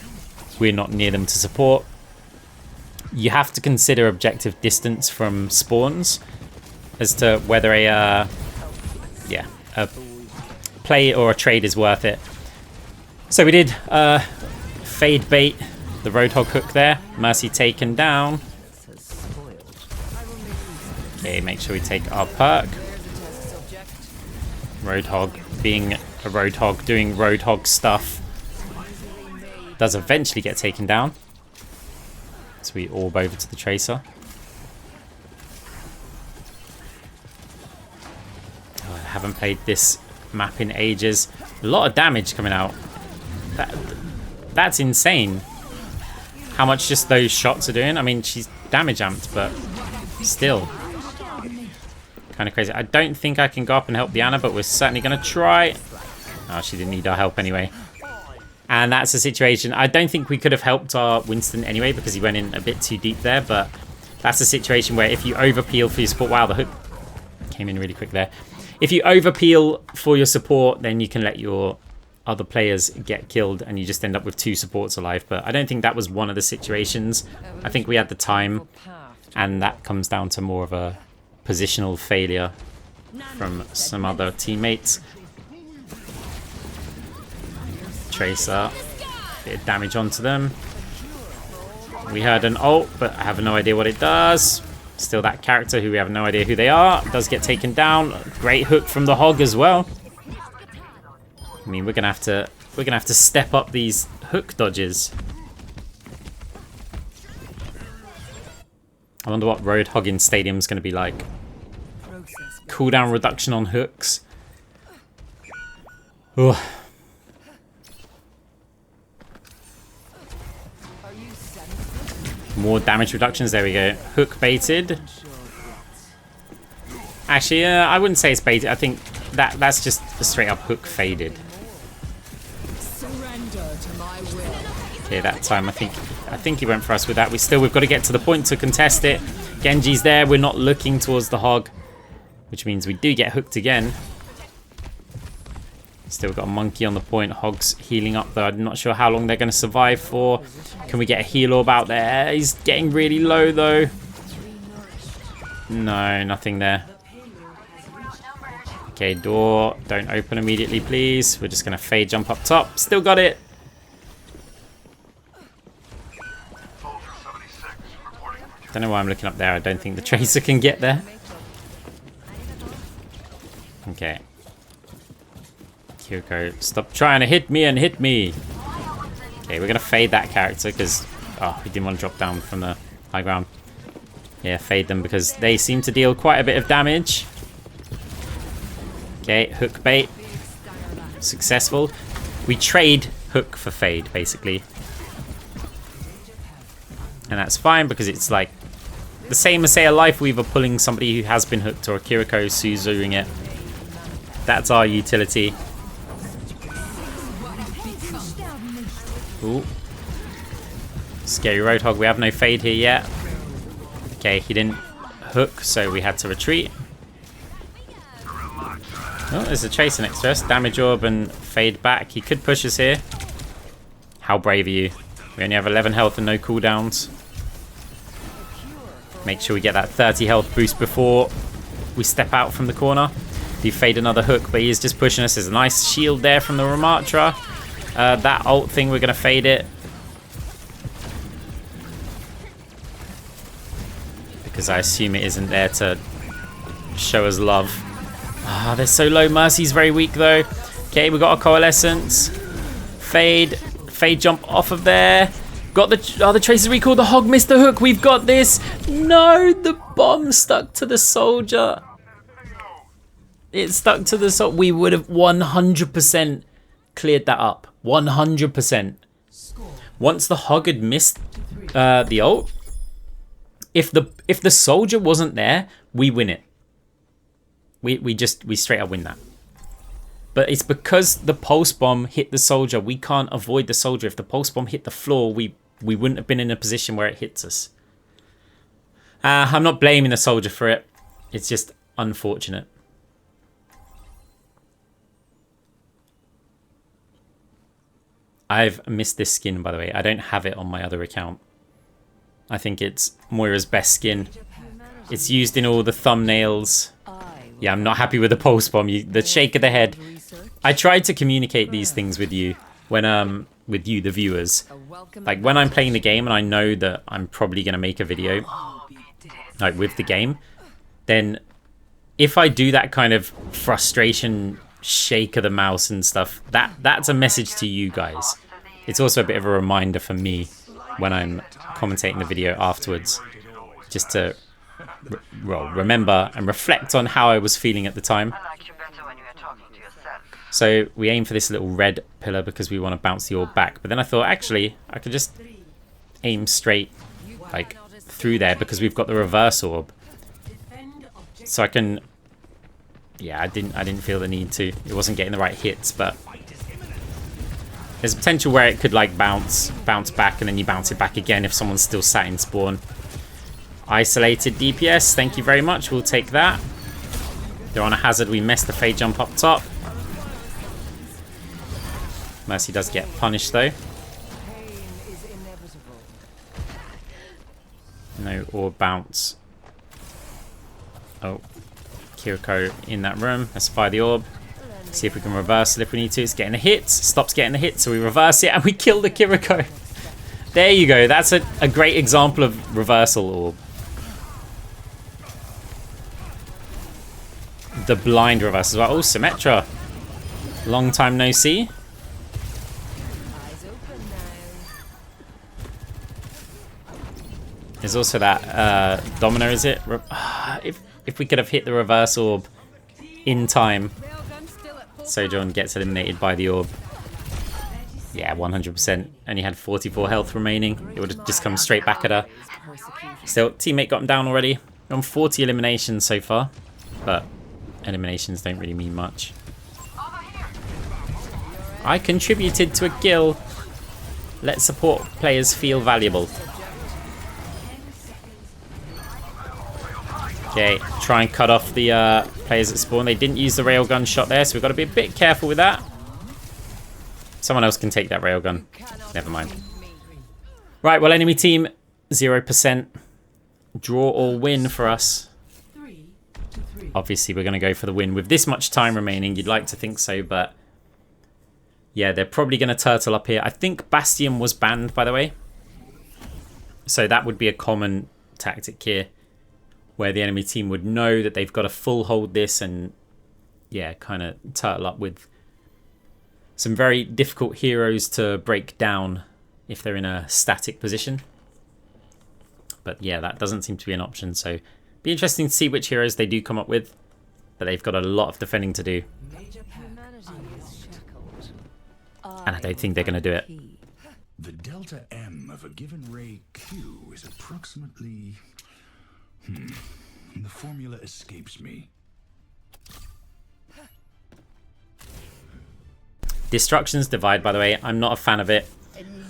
we're not near them to support. You have to consider objective distance from spawns as to whether a play or a trade is worth it. So we did fade bait the Roadhog hook there. Mercy taken down. Okay, make sure we take our perk. Roadhog being a Roadhog, doing Roadhog stuff, does eventually get taken down. So we orb over to the Tracer. Oh, I haven't played this map in ages. A lot of damage coming out. That's insane. How much just those shots are doing. I mean, she's damage amped, but still. Kind of crazy. I don't think I can go up and help the Ana, but we're certainly going to try. Oh, she didn't need our help anyway. And that's a situation. I don't think we could have helped our Winston anyway because he went in a bit too deep there. But that's a situation where if you over-peel for your support... Wow, the hook came in really quick there. If you over-peel for your support, then you can let your other players get killed and you just end up with 2 supports alive. But I don't think that was one of the situations. I think we had the time, and that comes down to more of a positional failure from some other teammates. Tracer, bit of damage onto them. We heard an ult, but I have no idea what it does. Still that character who we have no idea who they are does get taken down. Great hook from the Hog as well. I mean, we're gonna have to step up these hook dodges. I wonder what Roadhog in Stadium is going to be like. Cooldown reduction on hooks. Ugh. More damage reductions. There we go. Hook baited. Actually, I wouldn't say it's baited. I think that's just a straight up hook faded. Okay, that time I think he went for us with that. We've got to get to the point to contest it. Genji's there. We're not looking towards the Hog, which means we do get hooked again. Still got a monkey on the point. Hog's healing up though. I'm not sure how long they're going to survive for. Can we get a heal orb out there? He's getting really low though. No, nothing there. Okay, door. Don't open immediately, please. We're just going to fade jump up top. Still got it. Don't know why I'm looking up there. I don't think the Tracer can get there. Okay. Kyoko, stop trying to hit me and hit me. Okay, we're going to fade that character because... Oh, we didn't want to drop down from the high ground. Yeah, fade them because they seem to deal quite a bit of damage. Okay, hook bait. Successful. We trade hook for fade, basically. And that's fine because it's like the same as, say, a Life Weaver pulling somebody who has been hooked or a Kiriko Suzuing it. That's our utility. Ooh. Scary Roadhog. We have no fade here yet. Okay, he didn't hook, so we had to retreat. Oh, there's a Tracer next to us. Damage orb and fade back. He could push us here. How brave are you? We only have 11 health and no cooldowns. Make sure we get that 30 health boost before we step out from the corner. Do fade another hook, but he is just pushing us. There's a nice shield there from the Ramatra. That ult thing, we're going to fade it. Because I assume it isn't there to show us love. Ah, they're so low. Mercy's very weak though. Okay, we got a Coalescence. Fade jump off of there. Got the Tracer recall. The Hog missed the hook. We've got this. No, the bomb stuck to the soldier. It stuck to the soldier. We would have 100% cleared that up. 100%. Once the Hog had missed the ult, if the soldier wasn't there, we win it. We straight up win that. But it's because the pulse bomb hit the soldier. We can't avoid the soldier. If the pulse bomb hit the floor, we wouldn't have been in a position where it hits us. I'm not blaming the soldier for it. It's just unfortunate. I've missed this skin, by the way. I don't have it on my other account. I think it's Moira's best skin. It's used in all the thumbnails. Yeah, I'm not happy with the pulse bomb. The shake of the head. I tried to communicate these things with you when with you, the viewers. Like when I'm playing the game and I know that I'm probably gonna make a video like with the game, then if I do that kind of frustration shake of the mouse and stuff, that's a message to you guys. It's also a bit of a reminder for me when I'm commentating the video afterwards, just to remember and reflect on how I was feeling at the time. So we aim for this little red pillar because we want to bounce the orb back, but then I thought actually I could just aim straight like through there because we've got the reverse orb, so I can yeah, I didn't feel the need to. It wasn't getting the right hits, but there's a potential where it could like bounce back and then you bounce it back again if someone's still sat in spawn. Isolated DPS, thank you very much. We'll take that. They're on a hazard. We missed the fade jump up top. Mercy does get punished though. No orb bounce. Oh, Kiriko in that room. Let's fire the orb. See if we can reverse it if we need to. It's getting a hit. Stops getting the hit, so we reverse it and we kill the Kiriko. There you go. That's a great example of reversal orb. The blind reverse as well. Oh, Symmetra. Long time no see. There's also that Domino, is it? If we could have hit the reverse orb in time, Sojourn gets eliminated by the orb. Yeah, 100%. Only had 44 health remaining. It would have just come straight back at her. Still, teammate got him down already. On 40 eliminations so far, but eliminations don't really mean much. I contributed to a kill. Let support players feel valuable. Okay, try and cut off the players at spawn. They didn't use the railgun shot there, so we've got to be a bit careful with that. Someone else can take that railgun. Never mind. Right, well, enemy team, 0%. Draw or win for us. Obviously, we're going to go for the win. With this much time remaining, you'd like to think so, but yeah, they're probably going to turtle up here. I think Bastion was banned, by the way. So that would be a common tactic here, where the enemy team would know that they've got to full hold this and, yeah, kind of turtle up with some very difficult heroes to break down if they're in a static position. But yeah, that doesn't seem to be an option, so be interesting to see which heroes they do come up with, but they've got a lot of defending to do. And I don't think they're going to do it. The delta M of a given ray Q is approximately... The formula escapes me. Destructions Divide, by the way, I'm not a fan of it.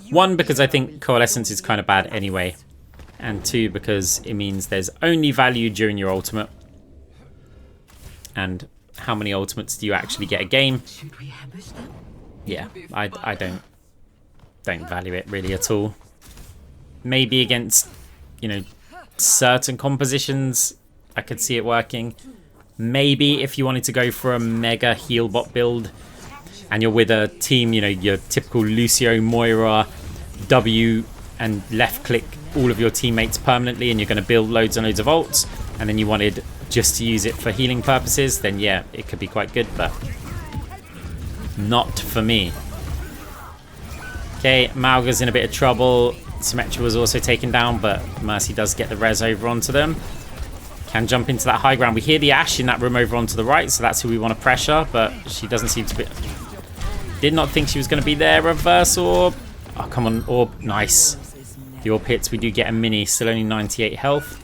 One, because I think Coalescence is kind of bad anyway. And two, because it means there's only value during your ultimate. And how many ultimates do you actually get a game? Yeah, I don't value it really at all. Maybe against, you know, certain compositions, I could see it working. Maybe if you wanted to go for a mega heal bot build and you're with a team, you know, your typical Lucio, Moira, W, and left click all of your teammates permanently, and you're going to build loads and loads of ults, and then you wanted just to use it for healing purposes, then yeah, it could be quite good, but not for me. Okay, Mauga's in a bit of trouble. Symmetra was also taken down, but Mercy does get the res over onto them. Can jump into that high ground. We hear the Ashe in that room over onto the right, so that's who we want to pressure, but she doesn't seem to be... Did not think she was going to be there. Reverse orb. Oh, come on, orb. Nice. The orb hits. We do get a mini. Still only 98 health.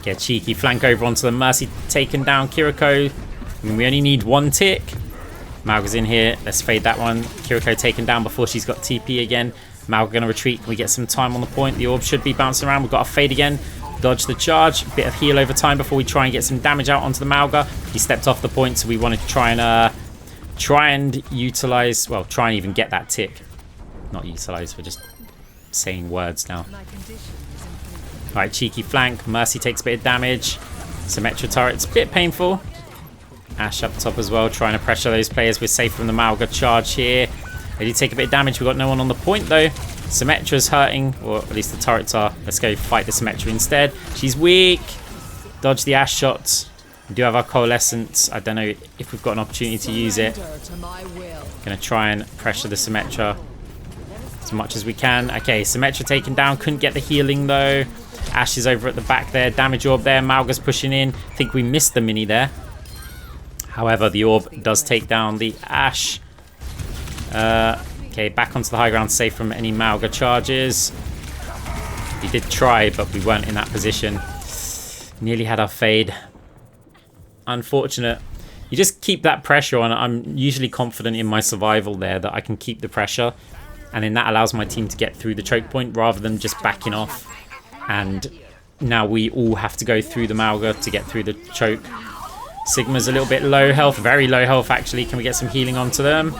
Get a cheeky flank over onto the Mercy. Taken down Kiriko. I mean, we only need one tick. Mauga's in here. Let's fade that one. Kiriko taken down before she's got TP again. Mauga going to retreat. Can we get some time on the point? The orb should be bouncing around. We've got a fade again. Dodge the charge. Bit of heal over time before we try and get some damage out onto the Mauga. He stepped off the point, so we want to try and utilize... Well, try and even get that tick. Not utilize, we're just saying words now. Alright, cheeky flank. Mercy takes a bit of damage. Symmetra turret's a bit painful. Ashe up top as well, trying to pressure those players. We're safe from the Mauga charge here. They do take a bit of damage. We've got no one on the point though. Symmetra's hurting, or at least the turrets are. Let's go fight the Symmetra instead. She's weak. Dodge the Ashe shots. We do have our Coalescence. I don't know if we've got an opportunity to use it. Gonna try and pressure the Symmetra as much as we can. Okay, Symmetra taken down. Couldn't get the healing though. Ashe is over at the back there. Damage orb there. Mauga's pushing in. I think we missed the mini there. However, the orb does take down the Ashe. Okay, back onto the high ground, safe from any Mauga charges. We did try, but we weren't in that position. Nearly had our fade. unfortunate. You just keep that pressure on. I'm usually confident in my survival there that I can keep the pressure. And then that allows my team to get through the choke point rather than just backing off. And now we all have to go through the Mauga to get through the choke. Sigma's a little bit low health, very low health actually. Can we get some healing onto them?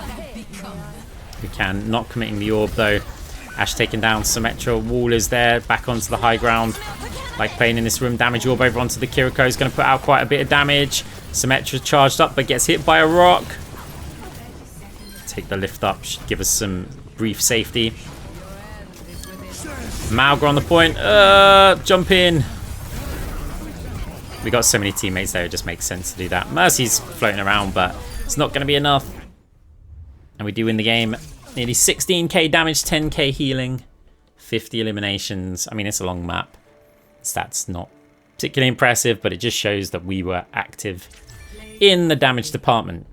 We can. Not committing the orb though. Ash taken down. Symmetra. Wall is there. Back onto the high ground. Like playing in this room. Damage orb over onto the Kiriko is going to put out quite a bit of damage. Symmetra charged up but gets hit by a rock. Take the lift up. Should give us some brief safety. Mauga on the point. Jump in. We got so many teammates there, it just makes sense to do that. Mercy's floating around, but it's not going to be enough. And we do win the game. Nearly 16k damage, 10k healing, 50 eliminations. I mean, it's a long map. Stats not particularly impressive, but it just shows that we were active in the damage department.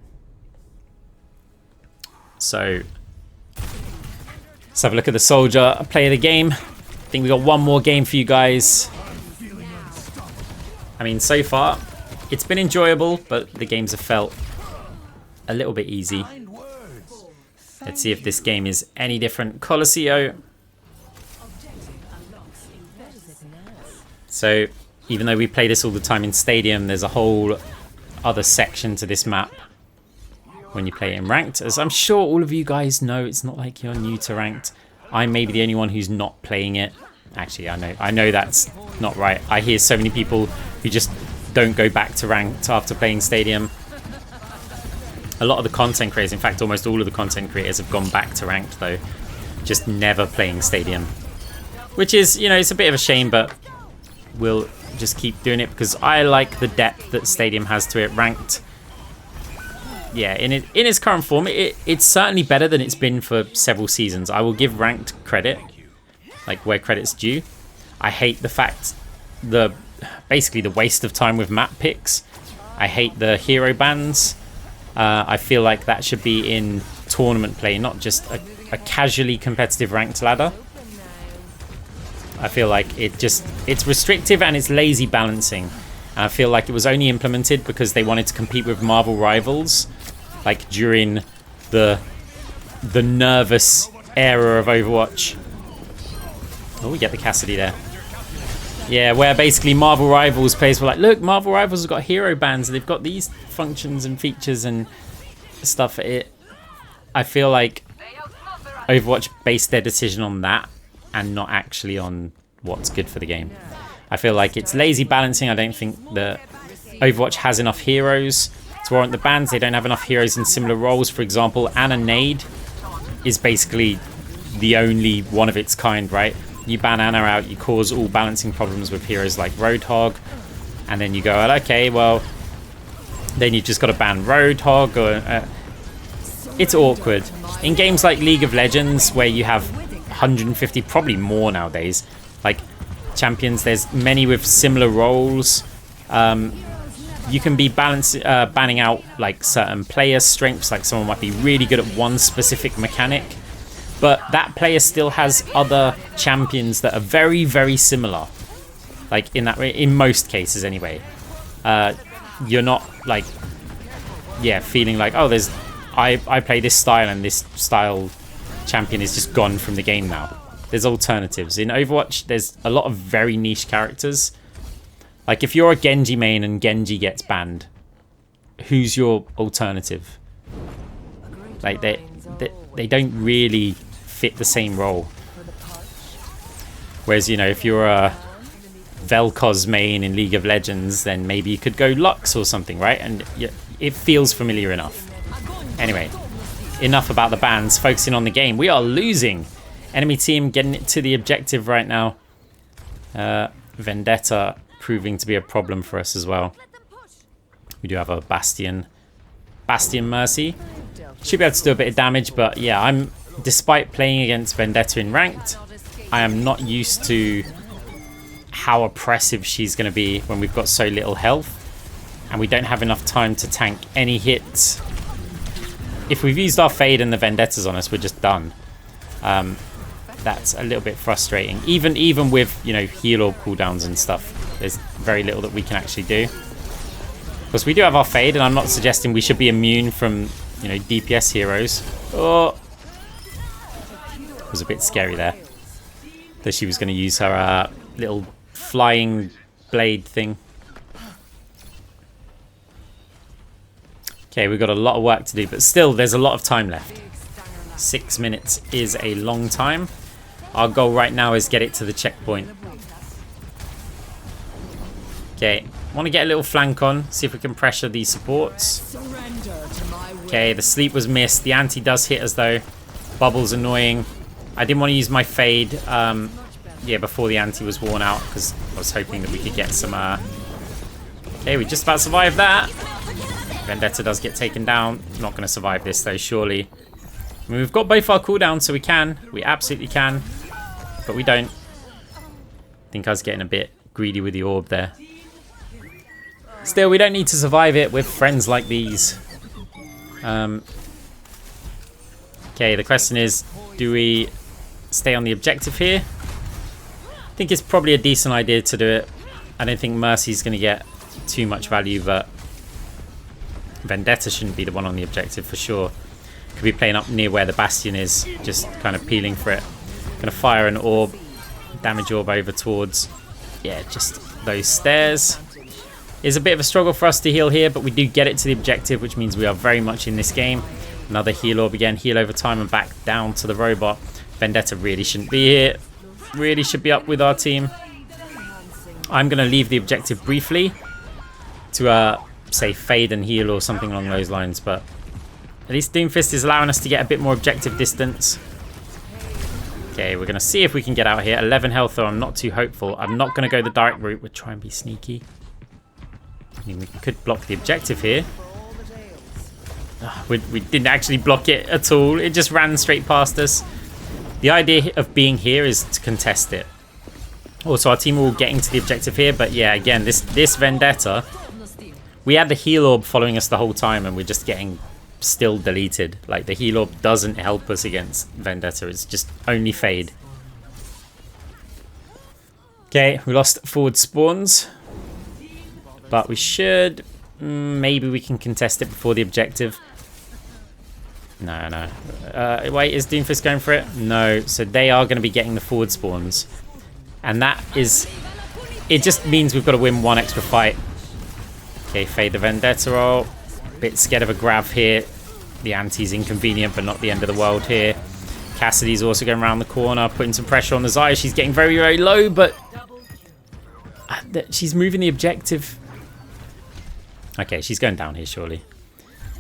So let's have a look at the soldier play of the game. I think we got one more game for you guys. I mean, so far, it's been enjoyable, but the games have felt a little bit easy. Let's see if this game is any different. Colosseo. So, even though we play this all the time in Stadium, there's a whole other section to this map when you play it in Ranked. As I'm sure all of you guys know, it's not like you're new to Ranked. I may be the only one who's not playing it. Actually, I know that's not right. I hear so many people who just don't go back to Ranked after playing Stadium. A lot of the content creators, in fact, almost all of the content creators have gone back to Ranked, though. Just never playing Stadium. Which is, you know, it's a bit of a shame, but we'll just keep doing it because I like the depth that Stadium has to it. Ranked, yeah, in its current form, it's certainly better than it's been for several seasons. I will give Ranked credit, like where credit's due. I hate the fact, basically the waste of time with map picks. I hate the hero bans. I feel like that should be in tournament play, not just a casually competitive ranked ladder. I feel like it's restrictive and it's lazy balancing. And I feel like it was only implemented because they wanted to compete with Marvel Rivals, like during the nervous era of Overwatch. Oh, we get the Cassidy there. Yeah, where basically Marvel Rivals players were like, look, Marvel Rivals have got hero bans and they've got these functions and features and stuff. I feel like Overwatch based their decision on that and not actually on what's good for the game. I feel like it's lazy balancing. I don't think that Overwatch has enough heroes to warrant the bans. They don't have enough heroes in similar roles. For example, Ana Nade is basically the only one of its kind, right? You ban Ana out, you cause all balancing problems with heroes like Roadhog, and then you go, okay, well, then you've just got to ban Roadhog, or it's awkward. In games like League of Legends, where you have 150, probably more nowadays, like champions, there's many with similar roles. You can be banning out like certain player strengths, like someone might be really good at one specific mechanic, but that player still has other champions that are very, very similar. Like in most cases anyway. You're not like, yeah, feeling like, oh, I play this style and this style champion is just gone from the game now. There's alternatives. In Overwatch, there's a lot of very niche characters. Like if you're a Genji main and Genji gets banned, who's your alternative? Like they don't really fit the same role. Whereas, you know, if you're a Vel'Koz main in League of Legends, then maybe you could go Lux or something, right? And it feels familiar enough. Anyway, enough about the bans, focusing on the game. We are losing. Enemy team getting it to the objective right now. Vendetta proving to be a problem for us as well. We do have a Bastion Mercy. Should be able to do a bit of damage, but yeah, despite playing against Vendetta in Ranked, I am not used to how oppressive she's going to be when we've got so little health and we don't have enough time to tank any hits. If we've used our Fade and the Vendettas on us, we're just done. That's a little bit frustrating. Even with, you know, heal orb cooldowns and stuff, there's very little that we can actually do. Of course, we do have our Fade, and I'm not suggesting we should be immune from, you know, DPS heroes. Oh, it was a bit scary there. That she was going to use her little flying blade thing. Okay, we've got a lot of work to do, but still, there's a lot of time left. 6 minutes is a long time. Our goal right now is get it to the checkpoint. Okay, want to get a little flank on, see if we can pressure these supports. Okay, the sleep was missed. The anti does hit us though. Bubble's annoying. I didn't want to use my Fade, yeah, before the anti was worn out, because I was hoping that we could get some... Okay, we just about survived that. Vendetta does get taken down. Not going to survive this though, surely. I mean, we've got both our cooldowns, so we can. We absolutely can. But we don't. I think I was getting a bit greedy with the orb there. Still, we don't need to survive it with friends like these. Okay, the question is, do we stay on the objective here? I think it's probably a decent idea to do it. I don't think Mercy's going to get too much value, but Vendetta shouldn't be the one on the objective for sure. Could be playing up near where the Bastion is, just kind of peeling for it. Gonna fire an orb, damage orb over towards, yeah, just those stairs. It's a bit of a struggle for us to heal here, but we do get it to the objective, which means we are very much in this game. Another heal orb again, heal over time and back down to the robot. Vendetta really shouldn't be here. Really should be up with our team. I'm gonna leave the objective briefly to say Fade and heal or something along those lines, but at least Doomfist is allowing us to get a bit more objective distance. Okay, we're going to see if we can get out here. 11 health though, I'm not too hopeful. I'm not going to go the direct route. We'll try and be sneaky. I mean, we could block the objective here. We didn't actually block it at all. It just ran straight past us. The idea of being here is to contest it. Also, our team are all getting to the objective here, but yeah, again, this Vendetta, we had the heal orb following us the whole time, and we're just getting still deleted. Like, the heal orb doesn't help us against Vendetta. It's just only Fade. Okay, we lost forward spawns, but we should... maybe we can contest it before the objective. No. Wait, is Doomfist going for it? No. So they are going to be getting the forward spawns. And that is... it just means we've got to win one extra fight. Okay, Fade the Vendetta roll. Bit scared of a grab here. The anti's inconvenient, but not the end of the world here. Cassidy's also going around the corner, putting some pressure on the Xayah. She's getting very, very low, but she's moving the objective. Okay, she's going down here, surely.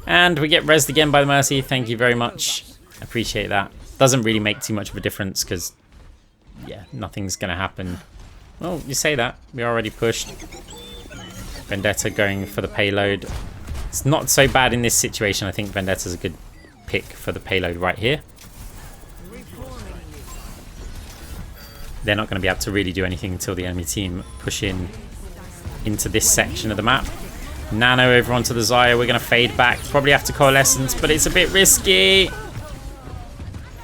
And we get rezzed again by the Mercy. Thank you very much. Appreciate that. Doesn't really make too much of a difference because, yeah, nothing's going to happen. Well, you say that. We already pushed. Vendetta going for the payload. It's not so bad in this situation. I think Vendetta's a good pick for the payload right here. They're not going to be able to really do anything until the enemy team push in into this section of the map. Nano over onto the Xayah. We're going to fade back. Probably have to coalescence, but it's a bit risky.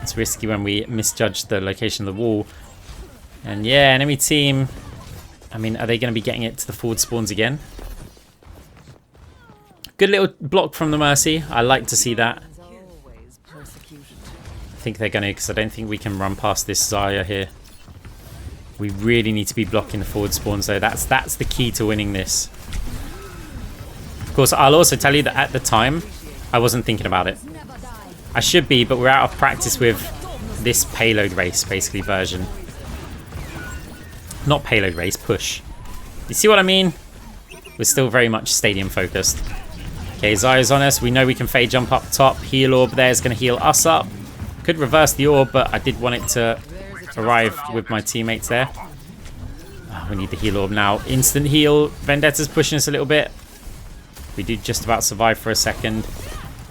It's risky when we misjudge the location of the wall. And yeah, enemy team... I mean, are they going to be getting it to the forward spawns again? Good little block from the Mercy. I like to see that. I think they're going to, because I don't think we can run past this Xayah here. We really need to be blocking the forward spawns, though. That's the key to winning this. Of course, I'll also tell you that at the time, I wasn't thinking about it. I should be, but we're out of practice with this payload race, basically, version. Not payload race, push. You see what I mean? We're still very much stadium focused. Okay, Xayah's on us. We know we can fade jump up top. Heal orb there is going to heal us up. Could reverse the orb, but I did want it to arrive with my teammates there. Oh, we need the heal orb now. Instant heal. Vendetta's pushing us a little bit. We do just about survive for a second.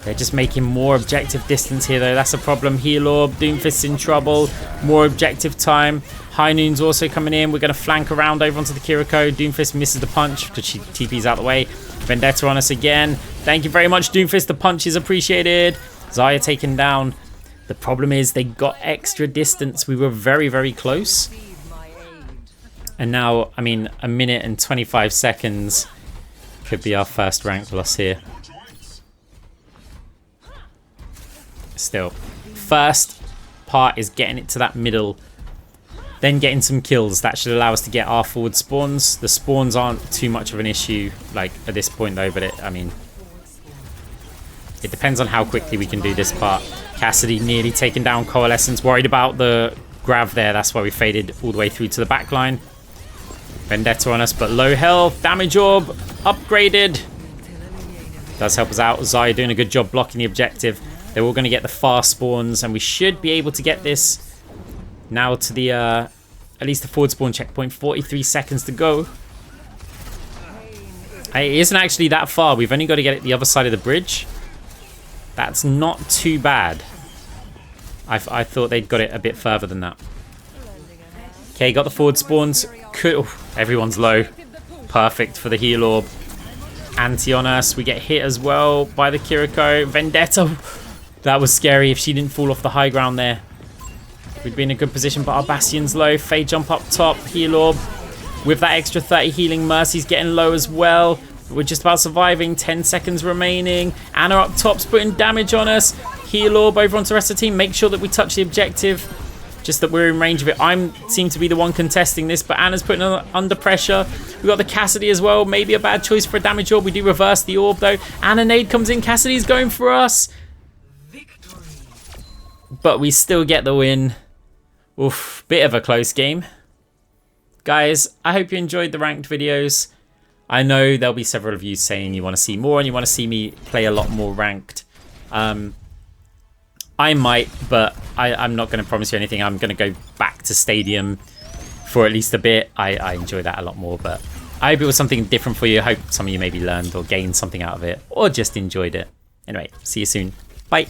They're just making more objective distance here, though. That's a problem. Heal orb. Doomfist's in trouble. More objective time. High Noon's also coming in. We're going to flank around over onto the Kiriko. Doomfist misses the punch because she TP's out the way. Vendetta on us again. Thank you very much, Doomfist. The punch is appreciated. Xayah taken down. The problem is they got extra distance. We were very, very close. And now, I mean, a minute and 25 seconds. Could be our first rank loss here. Still, first part is getting it to that middle, then getting some kills. That should allow us to get our forward spawns. The spawns aren't too much of an issue, like, at this point though, but I mean, it depends on how quickly we can do this part. Cassidy nearly taken down Coalescence, worried about the grav there. That's why we faded all the way through to the back line. Vendetta on us, but low health. Damage orb upgraded. Does help us out. Zaya doing a good job blocking the objective. They're all going to get the fast spawns, and we should be able to get this now to the, at least the forward spawn checkpoint. 43 seconds to go. It isn't actually that far. We've only got to get it the other side of the bridge. That's not too bad. I thought they'd got it a bit further than that. Okay, got the forward spawns. Cool. Everyone's low. Perfect for the heal orb. Anti on us. We get hit as well by the Kiriko. Vendetta. That was scary if she didn't fall off the high ground there. We'd be in a good position, but our Bastion's low. Fade jump up top. Heal orb. With that extra 30 healing, Mercy's getting low as well. We're just about surviving. 10 seconds remaining. Anna up top's putting damage on us. Heal orb over onto the rest of the team. Make sure that we touch the objective. Just that we're in range of it. I seem to be the one contesting this, but Anna's putting her under pressure. We've got the Cassidy as well. Maybe a bad choice for a damage orb. We do reverse the orb though. Anna nade comes in. Cassidy's going for us. But we still get the win. Oof, bit of a close game. Guys, I hope you enjoyed the ranked videos. I know there'll be several of you saying you want to see more and you want to see me play a lot more ranked. I might, but I'm not going to promise you anything. I'm going to go back to Stadium for at least a bit. I enjoy that a lot more, but I hope it was something different for you. I hope some of you maybe learned or gained something out of it or just enjoyed it. Anyway, see you soon. Bye.